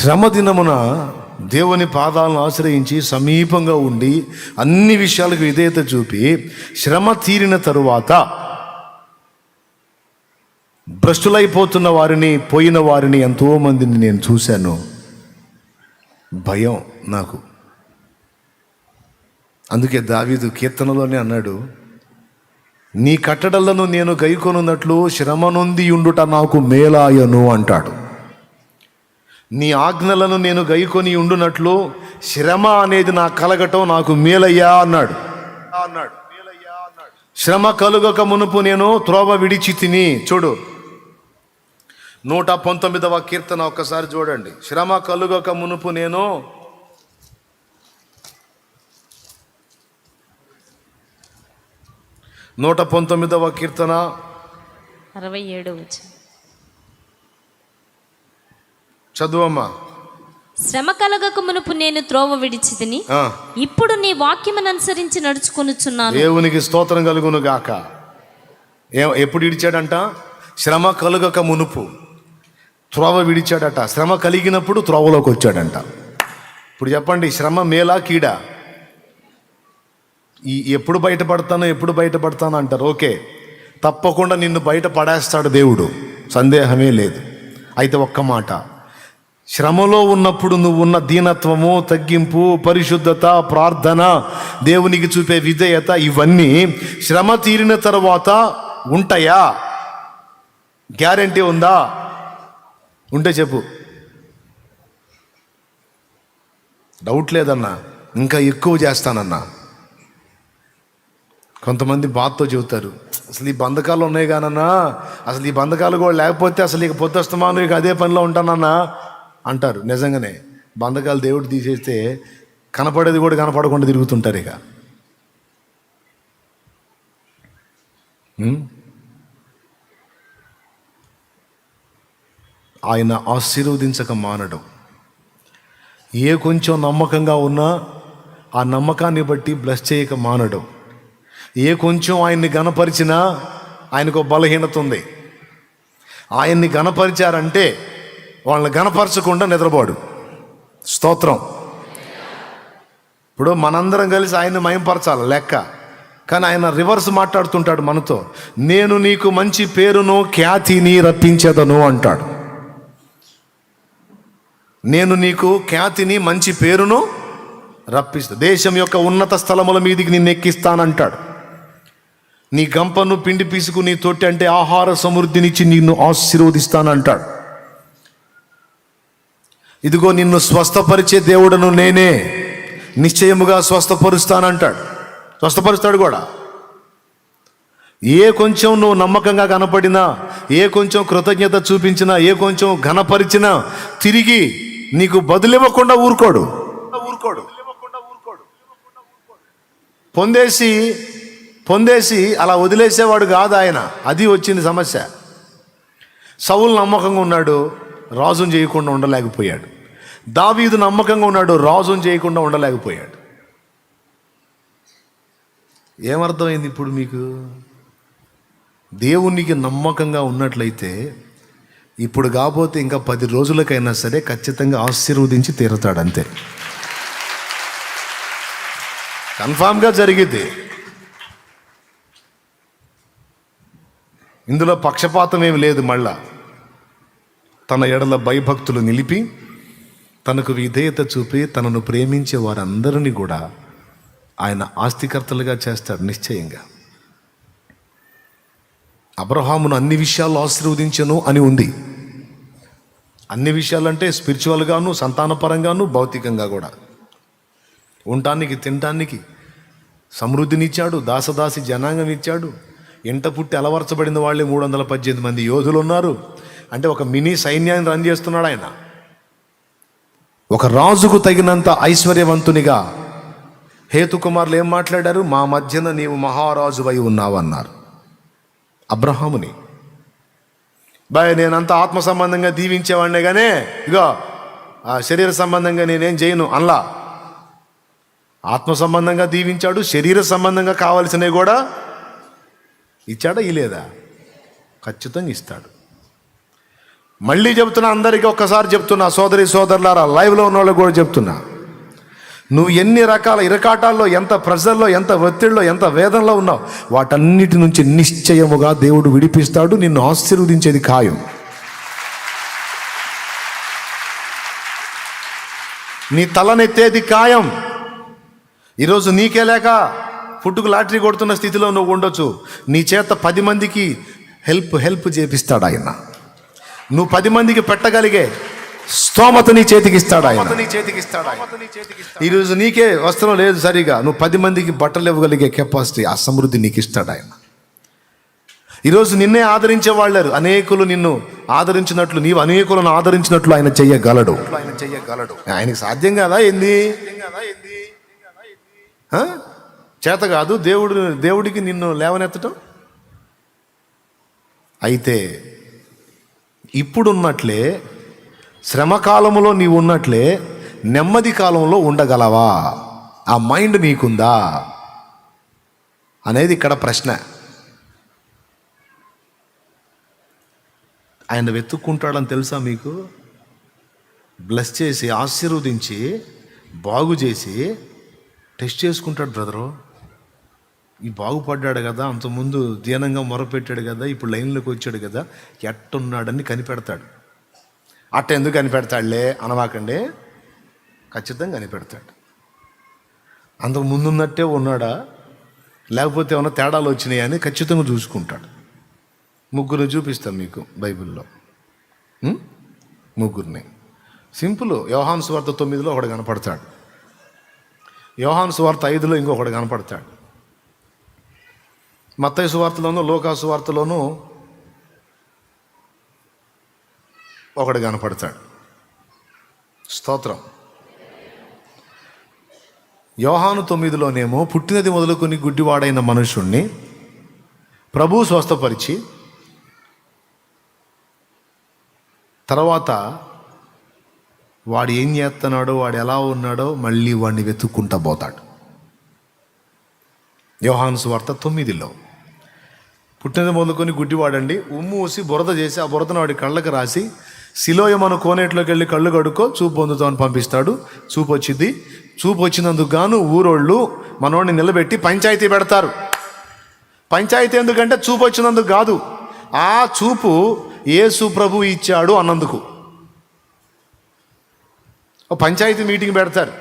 శ్రమ దినమున దేవుని పాదాలను ఆశ్రయించి సమీపంగా ఉండి అన్ని విషయాలకు విధేయత చూపి శ్రమ తీరిన తరువాత భ్రష్టులైపోతున్న వారిని, పోయిన వారిని ఎంతోమందిని నేను చూశాను. భయం నాకు. అందుకే దావీదు కీర్తనలోనే అన్నాడు, నీ కట్టడలను నేను గైకొనున్నట్లు శ్రమ నొంది ఉండుట నాకు మేలాయను అంటాడు. నీ ఆజ్ఞలను నేను గైకొని ఉండునట్లు శ్రమ అనేది నా కలగటం నాకు మేలయ్యా అన్నాడు. శ్రమ కలుగక మునుపు నేను త్రోవ విడిచి తిని. చూడు 119వ కీర్తన ఒక్కసారి చూడండి. శ్రమ కలుగక మునుపు నేను 119వ కీర్తన 67 చదువమ్మా. శ్రమ కలగక మునుపు నేను త్రోవ విడిచి తిని, ఇప్పుడు నీ వాక్యమును అనుసరించి నడుచుకొనుచున్నాను. దేవునికి స్తోత్రం కలుగును గాక. ఎప్పుడు విడిచాడంట? శ్రమ కలుగక మునుపు త్రోవ విడిచాడట. శ్రమ కలిగినప్పుడు త్రోవలోకి వచ్చాడంట. ఇప్పుడు చెప్పండి, శ్రమ మేలా కీడా? ఎప్పుడు బయటపడతాను అంటారు. ఓకే, తప్పకుండా నిన్ను బయట పడేస్తాడు దేవుడు, సందేహమే లేదు. అయితే ఒక్క మాట, శ్రమలో ఉన్నప్పుడు నువ్వు ఉన్న దీనత్వము, తగ్గింపు, పరిశుద్ధత, ప్రార్థన, దేవునికి చూపే విధేయత, ఇవన్నీ శ్రమ తీరిన తర్వాత ఉంటాయా? గ్యారెంటీ ఉందా? ఉంటే చెప్పు. డౌట్ లేదన్నా, ఇంకా ఎక్కువ చేస్తానన్నా. కొంతమంది బాధతో చెబుతారు, అసలు ఈ బంధకాలు ఉన్నాయి కానన్నా, అసలు ఈ బంధకాలు కూడా లేకపోతే అసలు ఇక పొద్దుస్తమాను ఇక అదే పనిలో ఉంటానన్నా అంటారు. నిజంగానే బంధకాలు దేవుడు తీసేస్తే కనపడేది కూడా కనపడకుండా తిరుగుతుంటారు. ఇక ఆయన ఆశీర్వదించక మానడం. ఏ కొంచెం నమ్మకంగా ఉన్నా ఆ నమ్మకాన్ని బట్టి బ్లెస్ చేయక మానడం. ఏ కొంచెం ఆయన్ని గణపరిచినా ఆయనకు బలహీనత ఉంది. ఆయన్ని గణపరిచారంటే వాళ్ళని గణపరచకుండా నిద్రపోడు. స్తోత్రం. ఇప్పుడు మనందరం కలిసి ఆయన్ని మయంపరచాలి లెక్క, కానీ ఆయన రివర్స్ మాట్లాడుతుంటాడు మనతో. నేను నీకు మంచి పేరును ఖ్యాతిని రప్పించేదను అంటాడు. నేను నీకు ఖ్యాతిని మంచి పేరును రప్పిస్తా, దేశం యొక్క ఉన్నత స్థలముల మీదికి నిన్ను ఎక్కిస్తానంటాడు. నీ గంపను పిండి పీసుకు నీ తొట్టి అంటే ఆహార సమృద్ధినిచ్చి నిన్ను ఆశీర్వదిస్తానంటాడు. ఇదిగో నిన్ను స్వస్థపరిచే దేవుడను నేనే, నిశ్చయముగా స్వస్థపరుస్తానంటాడు. స్వస్థపరుస్తాడు కూడా. ఏ కొంచెం నువ్వు నమ్మకంగా కనపడినా, ఏ కొంచెం కృతజ్ఞత చూపించినా, ఏ కొంచెం ఘనపరిచినా తిరిగి నీకు బదులివ్వకుండా ఊరుకోడు. పొందేసి అలా వదిలేసేవాడు కాదు ఆయన. అది వచ్చింది సమస్య. సౌలు నమ్మకంగా ఉన్నాడు, రాజును చేయకుండా ఉండలేకపోయాడు. దావీదు నమ్మకంగా ఉన్నాడు, రాజును చేయకుండా ఉండలేకపోయాడు. ఏమర్థమైంది ఇప్పుడు మీకు? దేవునికి నమ్మకంగా ఉన్నట్లయితే ఇప్పుడు కాకపోతే ఇంకా 10 రోజులకైనా సరే ఖచ్చితంగా ఆశీర్వదించి తీరుతాడు. అంతే, కన్ఫామ్గా జరిగిద్ది. ఇందులో పక్షపాతం ఏమి లేదు. మళ్ళా తన ఎడల భయభక్తులు నిలిపి, తనకు విధేయత చూపి, తనను ప్రేమించే వారందరినీ కూడా ఆయన ఆస్తికర్తలుగా చేస్తాడు నిశ్చయంగా. అబ్రహామును అన్ని విషయాల్లో ఆశీర్వదించను అని ఉంది. అన్ని విషయాలంటే స్పిరిచువల్గాను, సంతానపరంగాను, భౌతికంగా కూడా. ఉండటానికి, తినటానికి సమృద్ధినిచ్చాడు. దాసదాసి జనాంగం ఇచ్చాడు. ఎంట పుట్టి అలవర్చబడిన వాళ్ళే 318 మంది యోధులు ఉన్నారు. అంటే ఒక మినీ సైన్యాన్ని రన్ చేస్తున్నాడు ఆయన. ఒక రాజుకు తగినంత ఐశ్వర్యవంతునిగా హేతుకుమారులు ఏం మాట్లాడారు? మా మధ్యన నీవు మహారాజువై ఉన్నావు అన్నారు అబ్రహాముని. నేనంతా ఆత్మ సంబంధంగా దీవించేవాడినే కానీ ఇగో శరీర సంబంధంగా నేనేం చేయను అనలా. ఆత్మ సంబంధంగా దీవించాడు, శరీర సంబంధంగా కావాల్సినవి కూడా ఇచ్చాడా? ఇలేదా? ఖచ్చితంగా ఇస్తాడు. మళ్ళీ చెప్తున్నా, అందరికీ ఒక్కసారి చెప్తున్నా, సోదరి సోదరులారా, లైవ్లో ఉన్న వాళ్ళకి కూడా చెప్తున్నా, నువ్వు ఎన్ని రకాల ఇరకాటాల్లో, ఎంత ప్రెజర్లో, ఎంత ఒత్తిడిలో, ఎంత వేదనలో ఉన్నావు, వాటన్నిటి నుంచి నిశ్చయముగా దేవుడు విడిపిస్తాడు. నిన్ను ఆశీర్వదించేది ఖాయం. నీ తలనెత్తేది ఖాయం. ఈరోజు నీకే లేక పుట్టుకు లాటరీ కొడుతున్న స్థితిలో నువ్వు ఉండొచ్చు. నీ చేత 10 మందికి హెల్ప్ చేపిస్తాడు ఆయన. నువ్వు 10 మందికి పెట్టగలిగే స్తోమత నీ చేతికి ఇస్తాడు ఆయన. ఈరోజు నీకే వస్త్రం లేదు సరిగా, నువ్వు 10 మందికి బట్టలు ఇవ్వగలిగే కెపాసిటీ, ఆ సమృద్ధి నీకు ఇస్తాడు ఆయన. ఈరోజు నిన్నే ఆదరించే వాళ్ళారు, అనేకులు నిన్ను ఆదరించినట్లు నీవు అనేకులను ఆదరించినట్లు ఆయన చెయ్యగలడు. ఆయనకి సాధ్యం కాదా ఏంది? చేత కాదు దేవుడికి నిన్ను లేవనెత్తటం. అయితే ఇప్పుడున్నట్లే శ్రమకాలంలో నీవు ఉన్నట్లే నెమ్మది కాలంలో ఉండగలవా? ఆ మైండ్ నీకుందా అనేది ఇక్కడ ప్రశ్న. ఆయన వెతుక్కుంటాడని తెలుసా మీకు? బ్లెస్ చేసి, ఆశీర్వదించి, బాగు చేసి టెస్ట్ చేసుకుంటాడు. బ్రదరు, ఈ బాగుపడ్డాడు కదా, అంతకుముందు దీనంగా మొరపెట్టాడు కదా, ఇప్పుడు లైన్లోకి వచ్చాడు కదా, ఎట్టున్నాడని కనిపెడతాడు. అట్ట ఎందుకు కనిపెడతాడులే అనవాకండి, ఖచ్చితంగా కనిపెడతాడు. అంతకు ముందున్నట్టే ఉన్నాడా, లేకపోతే ఏమైనా తేడాలు వచ్చినాయా అని ఖచ్చితంగా చూసుకుంటాడు. 3 చూపిస్తాం మీకు బైబిల్లో, 3. సింపుల్. యోహాను సువార్త 9లో ఒకడు కనపడతాడు, యోహాను సువార్త 5లో ఇంకొకడు కనపడతాడు, మత్తయి సువార్తలోనూ లూకా సువార్తలోనూ ఒకడు కనపడతాడు. స్తోత్రం. యోహాను 9లోనేమో పుట్టినది మొదలుకొని గుడ్డివాడైన మనుషుణ్ణి ప్రభువు స్వస్థపరిచి, తర్వాత వాడు ఏం చేస్తున్నాడో, వాడు ఎలా ఉన్నాడో మళ్ళీ వాడిని వెతుక్కుంటా పోతాడు. యోహాను సువార్త 9లో పుట్టినది మొదలుకొని గుడ్డివాడండి, ఉమ్ము ఊసి బురద చేసి ఆ బురదను వాడి కళ్ళకి రాసి, సిలోయమను కోనేట్లోకి వెళ్ళి కళ్ళు కడుక్కో, చూపు పొందుతామని పంపిస్తాడు. చూపు వచ్చింది. చూపు వచ్చినందుకు గాను ఊరోళ్ళు మనోడిని నిలబెట్టి పంచాయతీ పెడతారు. పంచాయతీ ఎందుకంటే చూపు వచ్చినందుకు కాదు, ఆ చూపు యేసు ప్రభు ఇచ్చాడు అన్నందుకు. పంచాయతీ మీటింగ్ పెడతారు.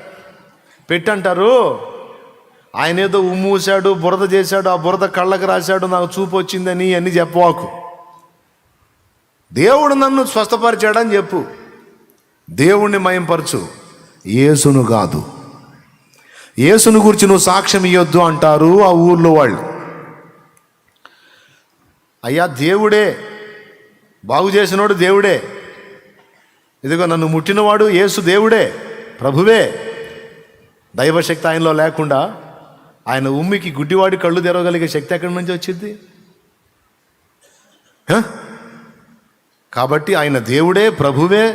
పెట్టంటారు, ఆయన ఏదో ఉమ్మూసాడు, బురద చేశాడు, ఆ బురద కళ్ళకి రాశాడు, నాకు చూపు వచ్చిందని అన్నీ చెప్పవాకు. దేవుడు నన్ను స్వస్థపరిచాడని చెప్పు, దేవుణ్ణి మయంపరచు, యేసును కాదు. యేసును గురించి నువ్వు సాక్ష్యం ఇవ్వద్దు అంటారు ఆ ఊర్లో వాళ్ళు. అయ్యా దేవుడే, బాగు చేసినోడు దేవుడే, ఇదిగో నన్ను ముట్టినవాడు యేసు దేవుడే, ప్రభువే. దైవశక్తి ఆయనలో లేకుండా ఆయన ఉమ్మికి గుడ్డివాడి కళ్ళు తెరవగలిగే శక్తి ఎక్కడి నుంచి వచ్చింది? కాబట్టి ఆయన దేవుడే, ప్రభువే,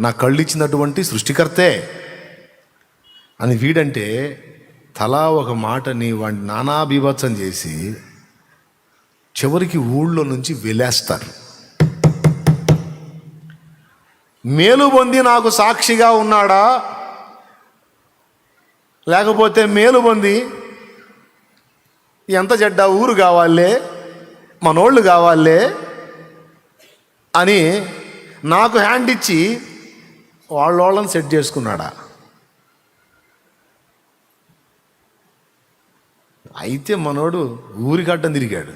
నా కళ్ళు ఇచ్చినటువంటి సృష్టికర్తే అని వీడంటే తలా ఒక మాటని వాడిని నానా బీభత్సం చేసి చివరికి ఊళ్ళో నుంచి వెలేస్తారు. మేలు పొంది నాకు సాక్షిగా ఉన్నాడా, లేకపోతే మేలు పొంది ఎంత చెడ్డ ఊరు కావాలే, మనోళ్ళు కావాలే అని నాకు హ్యాండ్ ఇచ్చి వాళ్ళని సెట్ చేసుకున్నాడా? అయితే మనోడు ఊరికట్టం తిరిగాడు.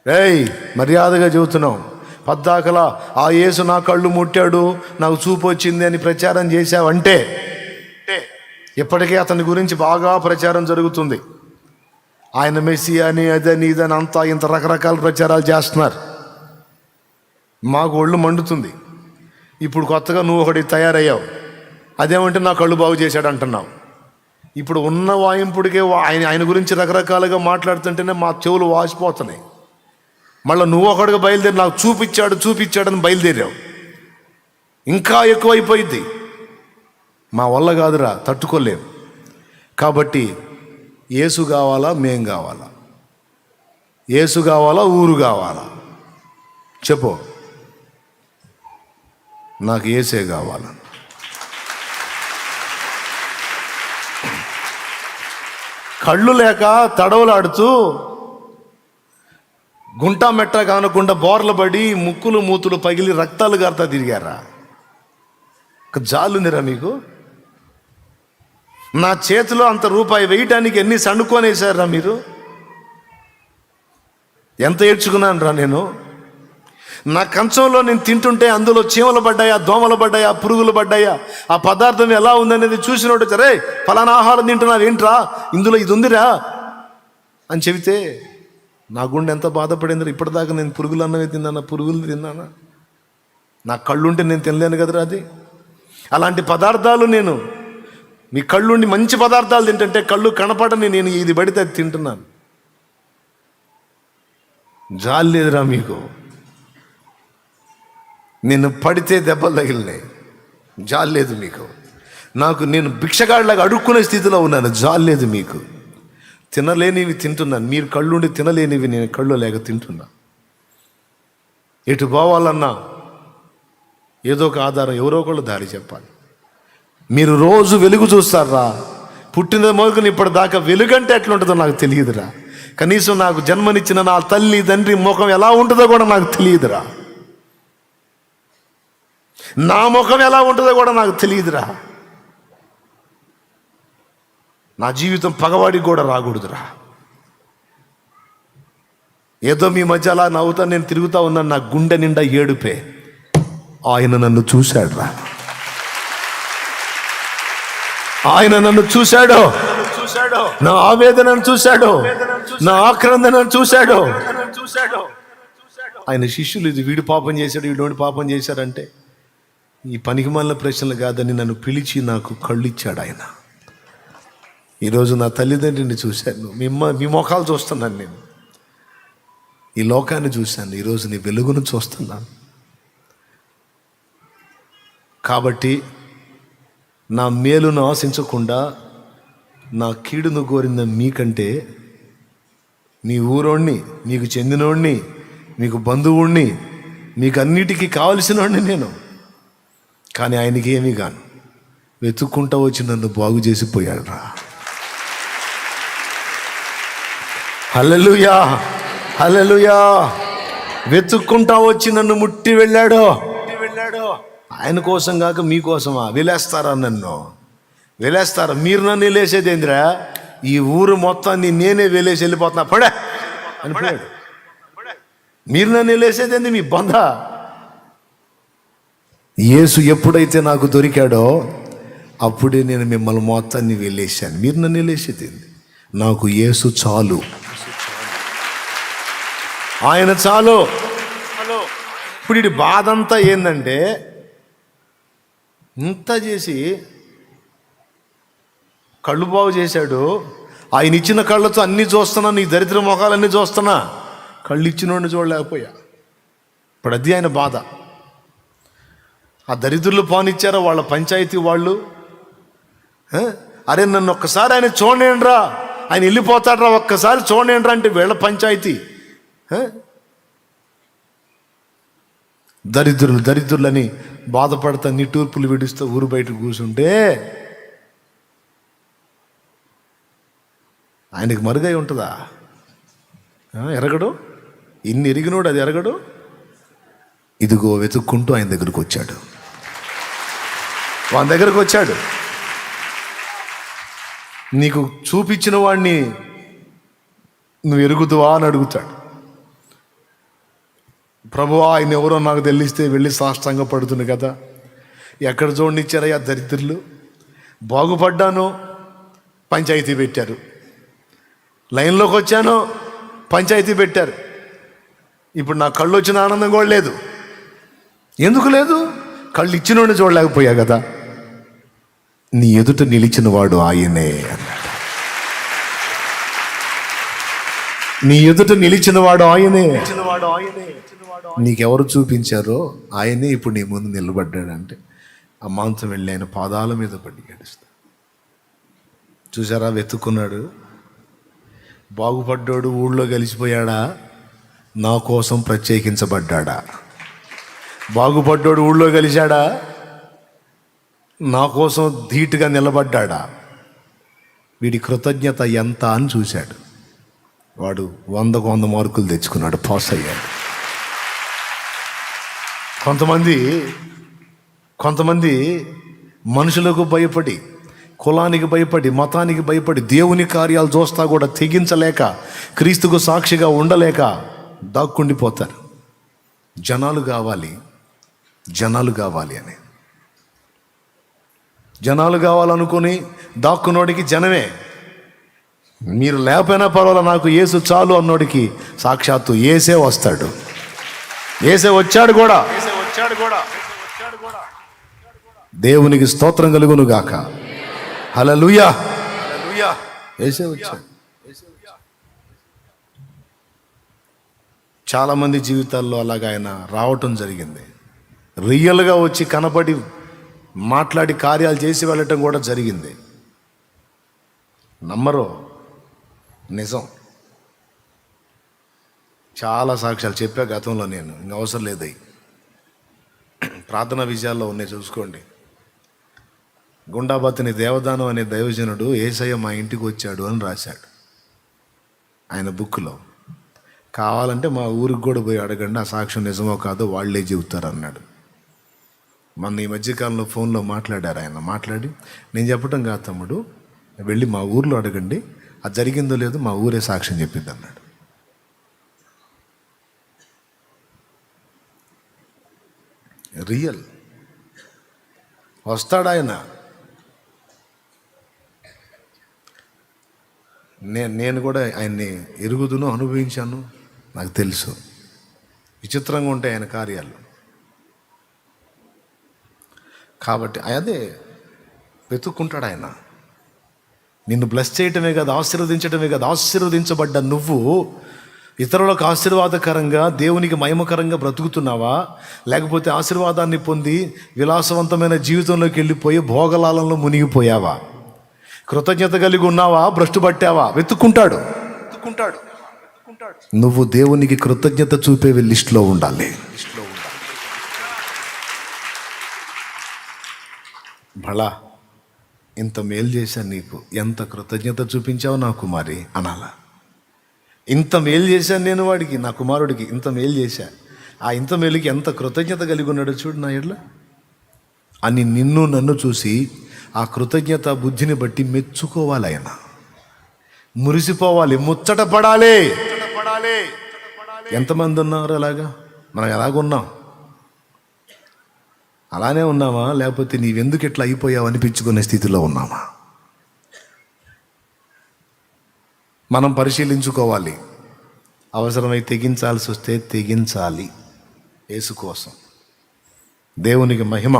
ఏయ్, మర్యాదగా చెబుతున్నాం, పద్దాకలా ఆ యేసు నా కళ్ళు ముట్టాడు, నాకు చూపు వచ్చింది అని ప్రచారం చేశావంటే ఇప్పటికే అతని గురించి బాగా ప్రచారం జరుగుతుంది. ఆయన మెస్సీ అని, అదని, ఇదని అంతా ఇంత రకరకాల ప్రచారాలు చేస్తున్నారు. మాకు ఒళ్ళు మండుతుంది. ఇప్పుడు కొత్తగా నువ్వు ఒకటి తయారయ్యావు, అదేమంటే నా కళ్ళు బాగు చేశాడు అంటున్నావు. ఇప్పుడు ఉన్న వాయింపుడికే ఆయన గురించి రకరకాలుగా మాట్లాడుతుంటేనే మా చెవులు వాసిపోతున్నాయి. మళ్ళీ నువ్వు ఒకటిగా బయలుదేరి నాకు చూపించాడని బయలుదేరావు. ఇంకా ఎక్కువైపోయింది. మా వల్ల కాదురా, తట్టుకోలేము. కాబట్టి యేసు కావాలా, మేం కావాలా? యేసు కావాలా, ఊరు కావాలా? చెప్పు. నాకు యేసే కావాలా. కళ్ళు లేక తడవలాడుతూ గుంటా మెట్ట కానకుండా బోర్లు పడి ముక్కులు మూతులు పగిలి రక్తాలు గారుతా తిరిగారా? జాలునిరా మీకు? నా చేతిలో అంత రూపాయి వేయటానికి ఎన్ని సణుకొనేసారా మీరు? ఎంత ఏడ్చుకున్నాను రా నేను. నా కంచంలో నేను తింటుంటే అందులో చీమలు పడ్డాయా, దోమలు పడ్డాయా, పురుగులు పడ్డాయా, ఆ పదార్థం ఎలా ఉందనేది చూసినోడు సరే ఫలానా ఆహారం తింటున్నావు ఏంట్రా, ఇందులో ఇది ఉందిరా అని చెబితే నా గుండె ఎంత బాధపడింది. ఇప్పటిదాకా నేను పురుగులు అన్నమే తిన్నానా, పురుగులు తిన్నానా? నా కళ్ళుంటే నేను తినలేను కదరా అది. అలాంటి పదార్థాలు నేను మీ కళ్ళుండి మంచి పదార్థాలు తింటుంటే కళ్ళు కనపడని నేను ఇది పడితే అది తింటున్నాను. జాలి లేదురా మీకు? నేను పడితే దెబ్బలు తగిలినాయి, జాలి లేదు మీకు. నేను భిక్షగాడిలాగా అడుక్కునే స్థితిలో ఉన్నాను, జాలి లేదు మీకు. తినలేనివి తింటున్నాను, మీరు కళ్ళుండి తినలేనివి నేను కళ్ళు లేక తింటున్నా. ఎటు పోవాలన్నా ఏదో ఒక ఆధారం, ఎవరో ఒకళ్ళు దారి చెప్పాలి. మీరు రోజు వెలుగు చూస్తారా? పుట్టిన మొదలుకొని ఇప్పటిదాకా వెలుగంటే ఎట్లుంటుందో నాకు తెలియదురా. కనీసం నాకు జన్మనిచ్చిన నా తల్లి తండ్రి ముఖం ఎలా ఉంటుందో కూడా నాకు తెలియదురా. నా ముఖం ఎలా ఉంటుందో కూడా నాకు తెలియదురా. నా జీవితం పగవాడికి కూడా రాకూడదురా. ఏదో మీ మధ్య అలా నవ్వుతా నేను తిరుగుతా ఉన్నాను, నా గుండె నిండా ఏడుపే. ఆయన నన్ను చూశాడు రా. ఆయన నన్ను చూశాడు, నా ఆవేదనను చూశాడు, నా ఆక్రందనను చూశాడు. ఆయన శిష్యులు ఇది వీడు పాపం చేశాడు, వీడు పాపం చేశాడంటే ఈ పనికిమాలిన ప్రశ్నలు కాదని నన్ను పిలిచి నాకు కళ్ళు ఇచ్చాడు ఆయన. ఈరోజు నా తల్లిదండ్రిని చూశాను, మీ ముఖాలు చూస్తున్నాను, నేను ఈ లోకాన్ని చూశాను, ఈరోజు నీ వెలుగును చూస్తున్నాను. కాబట్టి నా మేలును ఆశించకుండా నా కీడును కోరిన మీకంటే మీ ఊరోణ్ణి, మీకు చెందినోడిని, మీకు బంధువుణ్ణి, మీకు అన్నిటికీ కావలసినోడిని నేను. కానీ ఆయనకి ఏమీ కాను, వెతుక్కుంటా వచ్చి నన్ను బాగు చేసిపోయాడు రా. హల్లెలూయా, హల్లెలూయా. వెతుక్కుంటా వచ్చి నన్ను ముట్టి వెళ్ళాడు. ఆయన కోసం కాక మీకోసమా? వెలేస్తారా నన్ను? వెలేస్తారా? మీరు నన్ను వెళ్ళేసేది ఏందిరా? ఈ ఊరు మొత్తాన్ని నేనే వెలేసి వెళ్ళిపోతున్నా పడే అని పోయాడు. మీరు నన్ను వెళ్ళేసేది ఏంది? మీ బంధ. యేసు ఎప్పుడైతే నాకు దొరికాడో అప్పుడే నేను మిమ్మల్ని మొత్తాన్ని వెళ్ళేసాను. మీరు నన్ను వెళ్ళేసేది ఏంది? నాకు యేసు చాలు, ఆయన చాలు. ఇప్పుడు ఈ బాధ అంతా ఏంటంటే, ఇంత చేసి కళ్ళు బాగు చేశాడు. ఆయన ఇచ్చిన కళ్ళతో అన్నీ చూస్తున్నా, నీ దరిద్ర ముఖాలన్నీ చూస్తున్నా, కళ్ళు ఇచ్చినోడిని చూడలేకపోయా. ఇప్పుడు అది ఆయన బాధ. ఆ దరిద్రులు పానిచ్చారా వాళ్ళ పంచాయతీ వాళ్ళు? అరే నన్ను ఒక్కసారి ఆయన చూడండిరా, ఆయన వెళ్ళిపోతాడ్రా, ఒక్కసారి చూడండిరా అంటే వీళ్ళ పంచాయతీ. దరిద్రులని బాధపడతా నిట్టూర్పులు విడుస్తూ ఊరు బయట కూర్చుంటే ఆయనకి మరుగై ఉంటుందా? ఎరగడు. ఇన్ని ఎరిగినోడు అది ఎరగడు. ఇదిగో వెతుక్కుంటూ ఆయన దగ్గరకు వచ్చాడు, వాని దగ్గరకు వచ్చాడు. నీకు చూపించిన వాడిని నువ్వు ఎరుగుతావా అని అడుగుతాడు. ప్రభువా ఆయన ఎవరో నాకు తెలిస్తే వెళ్ళి సాష్టాంగ పడుతుంది కదా. ఎక్కడ చూడనిచ్చారయ్యా దరిద్రులు? బాగుపడ్డాను, పంచాయతీ పెట్టారు. లైన్లోకి వచ్చాను, పంచాయతీ పెట్టారు. ఇప్పుడు నా కళ్ళు వచ్చిన ఆనందం కూడా లేదు. ఎందుకు లేదు? కళ్ళు ఇచ్చినోడిని చూడలేకపోయా కదా. నీ ఎదుట నిలిచిన వాడు ఆయనే అన్నాడు. నీ ఎదుట నిలిచిన వాడు ఆయనే. నీకెవరు చూపించారో ఆయనే ఇప్పుడు నీ ముందు నిలబడ్డాడంటే ఆ మాంసం వెళ్ళి ఆయన పాదాల మీద పడి ఏడుస్తా. చూసారా? వెతుక్కున్నాడు. బాగుపడ్డాడు ఊళ్ళో కలిసిపోయాడా, నా కోసం ప్రత్యేకించబడ్డాడా? బాగుపడ్డాడు ఊళ్ళో కలిశాడా, నా కోసం ధీటుగా నిలబడ్డాడా? వీడి కృతజ్ఞత ఎంత అని చూశాడు. వాడు 100కు 100 మార్కులు తెచ్చుకున్నాడు, పాస్ అయ్యాడు. కొంతమంది మనుషులకు భయపడి, కులానికి భయపడి, మతానికి భయపడి, దేవుని కార్యాలు చూస్తా కూడా తెగించలేక, క్రీస్తుకు సాక్షిగా ఉండలేక దాక్కుండిపోతారు. జనాలు కావాలి అని, జనాలు కావాలనుకుని దాక్కునోడికి జనమే. మీరు లేకపోయినా పర్వాలేదు, నాకు యేసు చాలు అన్నోడికి సాక్షాత్తు యేసే వస్తాడు. యేసే వచ్చాడు కూడా. దేవునికి స్తోత్రం కలుగును గాక. హల్లెలూయా. యేసే వచ్చాడు. చాలామంది జీవితాల్లో అలాగ ఆయన రావటం జరిగింది. రియల్గా వచ్చి కనపడి మాట్లాడి కార్యాలు చేసి వెళ్ళటం కూడా జరిగింది. నమ్మరు, నిజం. చాలా సాక్ష్యాలు చెప్పా గతంలో నేను, ఇంక అవసరం లేదు. ప్రార్థనా విజయాల్లో ఉన్నాయి, చూసుకోండి. గుండాబతిని దేవదానం అనే దైవజనుడు యేసయ్య మా ఇంటికి వచ్చాడు అని రాశాడు ఆయన బుక్లో. కావాలంటే మా ఊరికి కూడా పోయి అడగండి, ఆ సాక్ష్యం నిజమో కాదో వాళ్ళే చెబుతారు అన్నాడు. మొన్న ఈ మధ్యకాలంలో ఫోన్లో మాట్లాడారు ఆయన. మాట్లాడి, నేను చెప్పటం కాదు తమ్ముడు, వెళ్ళి మా ఊర్లో అడగండి, అది జరిగిందో లేదో మా ఊరే సాక్ష్యం చెప్పింది అన్నాడు. రియల్ వస్తాడు ఆయన. నేను కూడా ఆయన్ని ఎరుగుదును, అనుభవించాను, నాకు తెలుసు. విచిత్రంగా ఉంటాయి ఆయన కార్యాలు. కాబట్టి అదే వెతుక్కుంటాడు ఆయన. నిన్ను బ్లెస్ చేయటమే కాదు, ఆశీర్వదించటమే కాదు, ఆశీర్వదించబడ్డ నువ్వు ఇతరులకు ఆశీర్వాదకరంగా, దేవునికి మహిమకరంగా బ్రతుకుతున్నావా, లేకపోతే ఆశీర్వాదాన్ని పొంది విలాసవంతమైన జీవితంలోకి వెళ్ళిపోయి భోగలాలంలో మునిగిపోయావా? కృతజ్ఞత కలిగి ఉన్నావా, భ్రష్టు పట్టావా? వెతుక్కుంటాడు. నువ్వు దేవునికి కృతజ్ఞత చూపే లిస్టులో ఉండాలి. భళా, ఇంత మేలు చేశాను నీకు, ఎంత కృతజ్ఞత చూపించావు నా కుమారి అనాలా. ఇంత మేలు చేశాను నేను వాడికి, నా కుమారుడికి ఇంత మేలు చేశా, ఆ ఇంత మేలుకి ఎంత కృతజ్ఞత కలిగి ఉన్నాడో చూడు నా ఎడ్ల అని నిన్ను నన్ను చూసి ఆ కృతజ్ఞత బుద్ధిని బట్టి మెచ్చుకోవాలి ఆయన. మురిసిపోవాలి, ముచ్చట పడాలి. ఎంతమంది ఉన్నారు అలాగా? మనం ఎలాగున్నాం? అలానే ఉన్నామా, లేకపోతే నీవెందుకు ఇట్లా అయిపోయావు అనిపించుకునే స్థితిలో ఉన్నామా? మనం పరిశీలించుకోవాలి. అవసరమై తెగించాల్సి వస్తే తెగించాలి యేసు కోసం. దేవునికి మహిమ.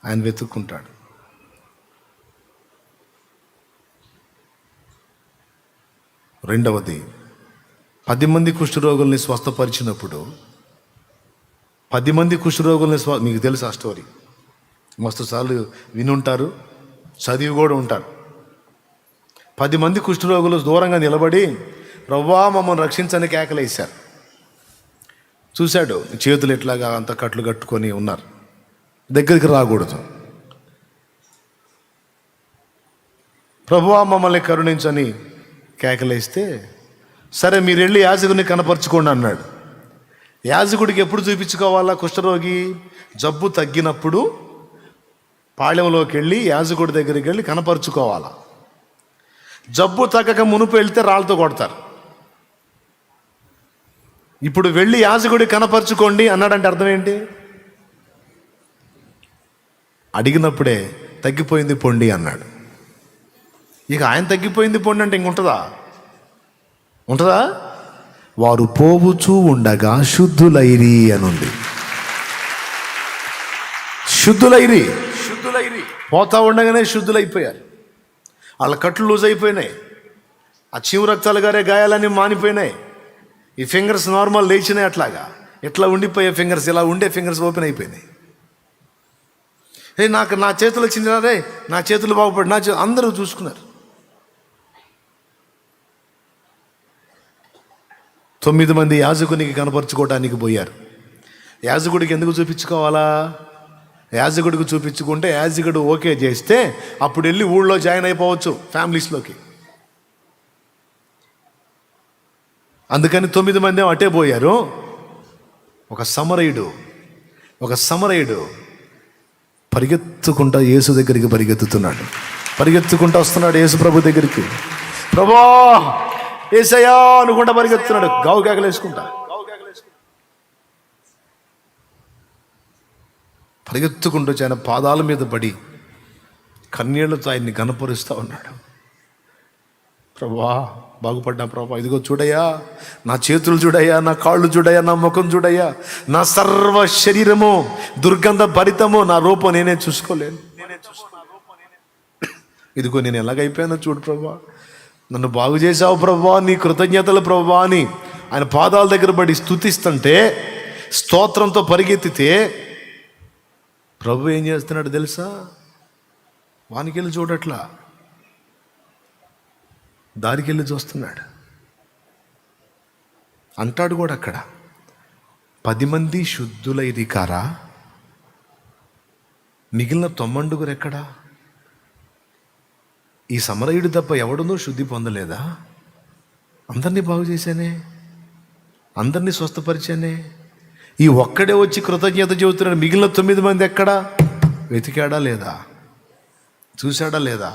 ఆయన వెతుక్కుంటాడు. రెండవది, 10 మంది కుష్ఠరోగుల్ని స్వస్థపరిచినప్పుడు, 10 మంది కుష్ఠరోగుల్ని మీకు తెలుసు ఆ స్టోరీ, మస్తు సార్లు వినుంటారు, చదివి కూడా ఉంటారు. 10 మంది కుష్ఠరోగులు దూరంగా నిలబడి ప్రభువా మమ్మల్ని రక్షించని కేకలేశారు. చూశాడు, చేతులు ఎట్లాగా అంత కట్లు కట్టుకొని ఉన్నారు, దగ్గరికి రాకూడదు. ప్రభువా మమ్మల్ని కరుణించని కేకలేస్తే, సరే మీరు వెళ్ళి యాజకుడిని కనపరుచుకోండి అన్నాడు. యాజకుడికి ఎప్పుడు చూపించుకోవాలా? కుష్ఠరోగి జబ్బు తగ్గినప్పుడు పాళెంలోకి వెళ్ళి యాజకుడి దగ్గరికి వెళ్ళి కనపరుచుకోవాలా. జబ్బు తగ్గక మునుపు వెళ్తే రాళ్ళతో కొడతారు. ఇప్పుడు వెళ్ళి యాజకుడి కనపరుచుకోండి అన్నాడంటే అర్థం ఏంటి? అడిగినప్పుడే తగ్గిపోయింది పొండి అన్నాడు. ఇక ఆయన తగ్గిపోయింది పొండి అంటే ఇంకుంటుందా? వారు పోవుచూ ఉండగా శుద్ధులైరి అనుంది. శుద్ధులైరి పోతా ఉండగానే శుద్ధులైపోయారు. వాళ్ళ కట్లు లూజ్ అయిపోయినాయి, ఆ చీము రక్తాలు గారే గాయాలన్నీ మానిపోయినాయి, ఈ ఫింగర్స్ నార్మల్ లేచినాయి. అట్లాగా ఇట్లా ఉండిపోయే ఫింగర్స్, ఇలా ఉండే ఫింగర్స్ ఓపెన్ అయిపోయినాయి. నాకు నా చేతులు వచ్చిందిరా రే, నా చేతులు బాగుపడి అందరూ చూసుకున్నారు. 9 మంది యాజకునికి కనపరుచుకోవడానికి పోయారు. యాజకుడికి ఎందుకు చూపించుకోవాలా? యాజకుడికి చూపించుకుంటే యాజకుడు ఓకే చేస్తే అప్పుడు వెళ్ళి ఊళ్ళో జాయిన్ అయిపోవచ్చు ఫ్యామిలీస్లోకి. అందుకని 9 మంది అటే పోయారు. ఒక సమరయుడు పరిగెత్తుకుంటా యేసు దగ్గరికి పరిగెత్తుతున్నాడు. పరిగెత్తుకుంటా వస్తున్నాడు యేసు ప్రభు దగ్గరికి. ప్రభా యేసయ్యా అనుకుంటా పరిగెత్తున్నాడు, గావు కేకలేసుకుంటా. పరిగెత్తుకుంటూ ఆయన పాదాల మీద పడి కన్నీళ్లతో ఆయన్ని గనపరుస్తూ ఉన్నాడు. ప్రభా బాగుపడ్డా ప్రభా, ఇదిగో చూడయ్యా, నా చేతులు చూడయ్యా, నా కాళ్ళు చూడయ్యా, నా ముఖం చూడయ్యా, నా సర్వ శరీరము దుర్గంధ భరితము, నా రూపం నేనే చూసుకోలేను. ఇదిగో నేను ఎలాగైపోయానో చూడు ప్రభా, నన్ను బాగు చేశావు ప్రభా, నీ కృతజ్ఞతలు ప్రభా అని ఆయన పాదాల దగ్గర పడి స్తుతిస్తుంటే, స్తోత్రంతో పరిగెత్తితే ప్రభు ఏం చేస్తున్నాడు తెలుసా? వానికెళ్ళి చూడట్లా, దారికెళ్ళి చూస్తున్నాడు. అంటాడు కూడా అక్కడ, 10 మంది శుద్ధులైది కారా, మిగిలిన 90 ఎక్కడా? ఈ సమరయుడు తప్ప ఎవడునూ శుద్ధి పొందలేదా? అందరినీ బాగు చేశానే, అందరినీ స్వస్థపరిచానే, ఈ ఒక్కడే వచ్చి కృతజ్ఞత చెబుతున్నాడు. మిగిలిన 9 మంది ఎక్కడా? వెతికాడా లేదా? చూశాడా లేదా?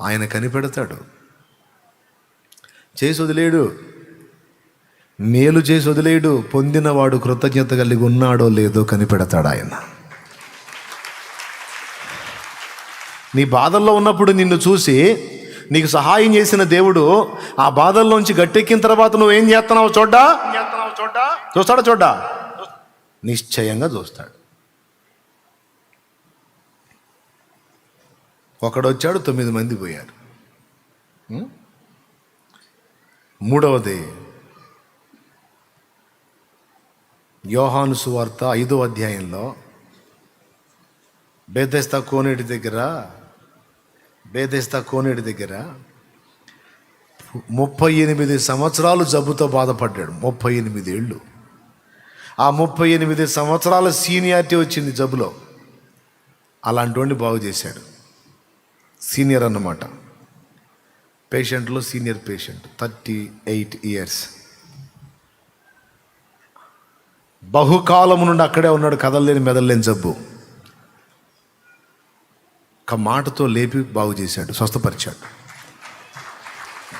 ఆయన కనిపెడతాడు. చేసి వదిలేడు, మేలు చేసి వదిలేడు. పొందినవాడు కృతజ్ఞత కలిగి ఉన్నాడో లేదో కనిపెడతాడు ఆయన. నీ బాధల్లో ఉన్నప్పుడు నిన్ను చూసి నీకు సహాయం చేసిన దేవుడు ఆ బాధల్లోంచి గట్టెక్కిన తర్వాత నువ్వేం చేస్తున్నావు చూస్తాడా? నిశ్చయంగా చూస్తాడు. ఒకడొచ్చాడు, 9 మంది పోయారు. 3వది యోహాను సువార్త 5వ అధ్యాయంలో బేతెస్దా కోనేటి దగ్గర 38 సంవత్సరాలు జబ్బుతో బాధపడ్డాడు. 38 ఏళ్ళు. ఆ 38 సంవత్సరాల సీనియారిటీ వచ్చింది జబ్బులో. అలాంటి వాడిని బాగు చేశాడు. సీనియర్ అన్నమాట, పేషెంట్లో సీనియర్ పేషెంట్, 38 ఇయర్స్. బహుకాలము నుండి అక్కడే ఉన్నాడు, కదలలేని మెదలలేని జబ్బు. ఒక మాటతో లేపి బాగు చేశాడు, స్వస్థపరిచాడు.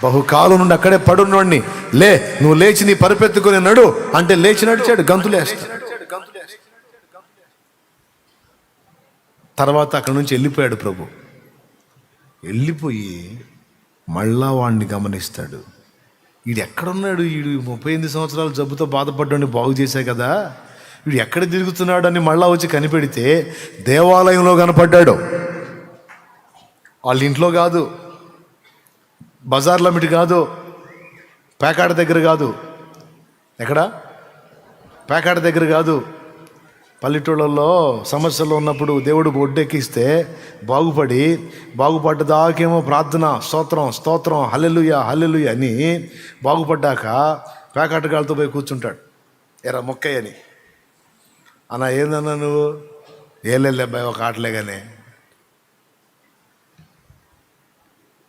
బహుకాలం నుండి అక్కడే పడున్నోడిని నువ్వు లేచి నీ పరిపెత్తుకుని నడు అంటే లేచి నడిచాడు, గంతులేస్తాడు. తర్వాత అక్కడి నుంచి వెళ్ళిపోయాడు ప్రభు. వెళ్ళిపోయి మళ్ళా వాడిని గమనిస్తాడు. వీడు ఎక్కడున్నాడు? వీడు 38 సంవత్సరాలు జబ్బుతో బాధపడ్డాన్ని బాగు చేశాయి కదా, వీడు ఎక్కడ తిరుగుతున్నాడు అని మళ్ళా వచ్చి కనిపెడితే దేవాలయంలో కనపడ్డాడు. వాళ్ళ ఇంట్లో కాదు, బజార్ల మిటి కాదు, పేకాట దగ్గర కాదు. ఎక్కడ? పేకాట దగ్గర కాదు. పల్లెటూళ్ళల్లో సమస్యలు ఉన్నప్పుడు దేవుడు ఒడ్డెక్కిస్తే బాగుపడ్డదాకేమో ప్రార్థన, స్తోత్రం హల్లెలూయా అని బాగుపడ్డాక పేకాటగాళ్ళతో పోయి కూర్చుంటాడు. ఎరా మొక్కయ్యని అన్నా, ఏందన్నా నువ్వు? ఏళ్ళెళ్ళే అబ్బాయి, ఒక ఆటలే కానీ.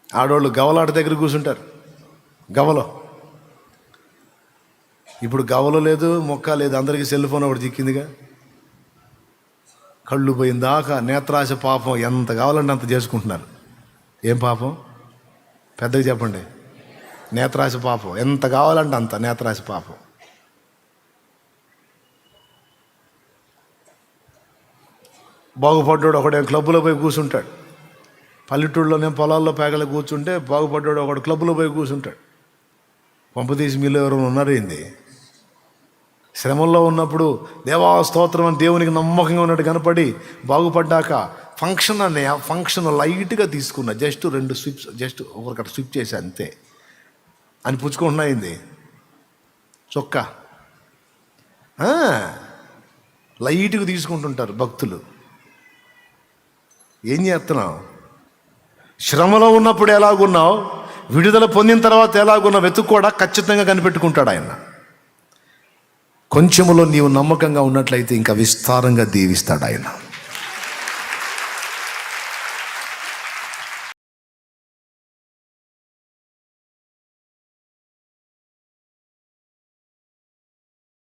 ఆడవాళ్ళు గవలాట దగ్గర కూర్చుంటారు. గవలో ఇప్పుడు గవలో లేదు, మొక్క లేదు, అందరికీ సెల్ ఫోన్ ఒకటి చిక్కిందిగా. కళ్ళు పోయిందాకా నేత్రాశ పాపం ఎంత కావాలంటే అంత చేసుకుంటున్నారు. ఏం పాపం? పెద్దగా చెప్పండి. నేత్రాశ పాపం ఎంత కావాలంటే అంత నేత్రాశ పాపం. బాగుపడ్డాడు ఒకడే క్లబ్లో పోయి కూర్చుంటాడు. పల్లెటూళ్ళలోనే పొలాల్లో పేగలు కూర్చుంటే బాగుపడ్డాడు ఒకడు క్లబ్లో పోయి కూర్చుంటాడు. పంపతీసి మీలో ఎవరైనా ఉన్నారేంది? శ్రమంలో ఉన్నప్పుడు దేవా స్తోత్రం అని దేవునికి నమ్మకంగా ఉన్నట్టు కనపడి బాగుపడ్డాక ఫంక్షన్ లైట్గా తీసుకున్నా, జస్ట్ 2 స్విప్స్, జస్ట్ ఒకరికట్ట స్విప్ చేశా అంతే అని పుచ్చుకుంటున్నాయింది చొక్క. లైట్గా తీసుకుంటుంటారు భక్తులు. ఏం చేస్తున్నావు? శ్రమలో ఉన్నప్పుడు ఎలాగున్నావు, విడుదల పొందిన తర్వాత ఎలాగున్నావు వెతుక్కోడా, ఖచ్చితంగా కనిపెట్టుకుంటాడు ఆయన. కొంచెములో నీవు నమ్మకంగా ఉన్నట్లయితే ఇంకా విస్తారంగా దీవిస్తాడు ఆయన.